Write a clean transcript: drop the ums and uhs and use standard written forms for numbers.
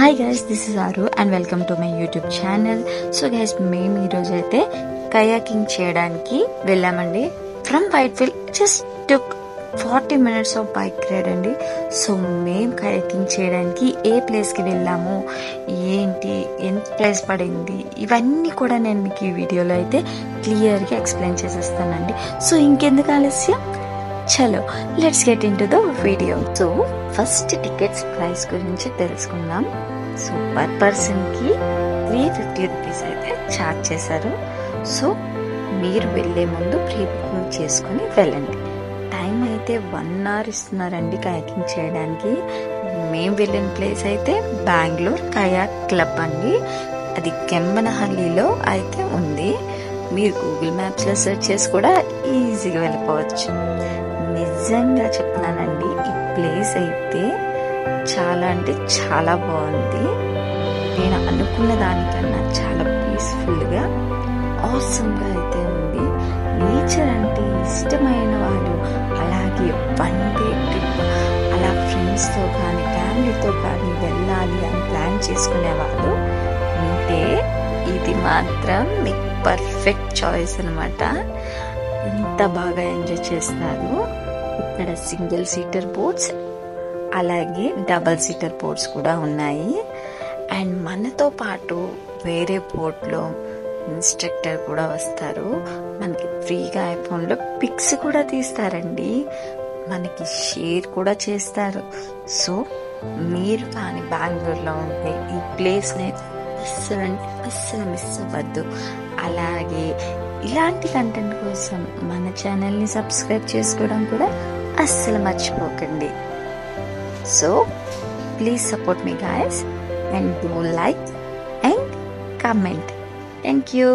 Hi guys, this is Aaru and welcome to my YouTube channel. So guys, మేము ఈరోజు అయితే kayaking చేయడానికి వెళ్ళామండి. From Whitefield just took 40 minutes of bike ride అండి. So మేము కయాకింగ్ చేయడానికి ఏ ప్లేస్కి వెళ్ళాము, ఏంటి, ఎంత ప్లేస్ పడింది, ఇవన్నీ కూడా నేను మీకు ఈ వీడియోలో అయితే క్లియర్గా ఎక్స్ప్లెయిన్ చేసేస్తానండి. సో ఇంకెందుకు ఆలస్యం, చలో let's get in to the video. So first tickets price గురించి తెలుసుకుందాం. సో పర్ పర్సన్కి 350 రూపీస్ అయితే ఛార్జ్ చేశారు. సో మీరు వెళ్ళే ముందు ప్రీ బుకింగ్ చేసుకుని వెళ్ళండి. టైం అయితే 1 hour ఇస్తున్నారండి కయాకింగ్ చేయడానికి. మేము వెళ్ళిన ప్లేస్ అయితే బెంగళూరు కయాక్ క్లబ్ అండి. అది కెమ్మనహల్లిలో అయితే ఉంది. మీరు గూగుల్ మ్యాప్స్లో సెర్చ్ చేసి కూడా ఈజీగా వెళ్ళిపోవచ్చు. నిజంగా చెప్తున్నానండి, ఈ ప్లేస్ అయితే చాలా అంటే చాలా బాగుంది. నేను అనుకున్న దానికన్నా చాలా పీస్ఫుల్గా, ఆసమ్గా అయితే ఉంది. నేచర్ అంటే ఇష్టమైన వాళ్ళు, అలాగే 1 day ట్రిప్ అలా ఫ్రెండ్స్తో కానీ ఫ్యామిలీతో కానీ వెళ్ళాలి అని ప్లాన్ చేసుకునే వాళ్ళు ఉంటే ఇది మాత్రం మీకు పర్ఫెక్ట్ చాయిస్ అనమాట. ఎంత బాగా ఎంజాయ్ చేస్తారు. ఇక్కడ సింగిల్ సీటర్ బోట్స్ అలాగే డబల్ సీటర్ బోట్స్ కూడా ఉన్నాయి. అండ్ మనతో పాటు వేరే బోట్లో ఇన్స్ట్రక్టర్ కూడా వస్తారు. మనకి ఫ్రీగా ఐఫోన్లో పిక్స్ కూడా తీస్తారండి, మనకి షేర్ కూడా చేస్తారు. సో మీరు కానీ బెంగళూరులో ఉంటే ఈ ప్లేస్ని అస్సలు మిస్ అవ్వద్దు. అలాగే ఇలాంటి కంటెంట్ కోసం మన ఛానల్ని సబ్స్క్రైబ్ చేసుకోవడం కూడా అస్సలు మర్చిపోకండి. So please support me guys and do like and comment. Thank you.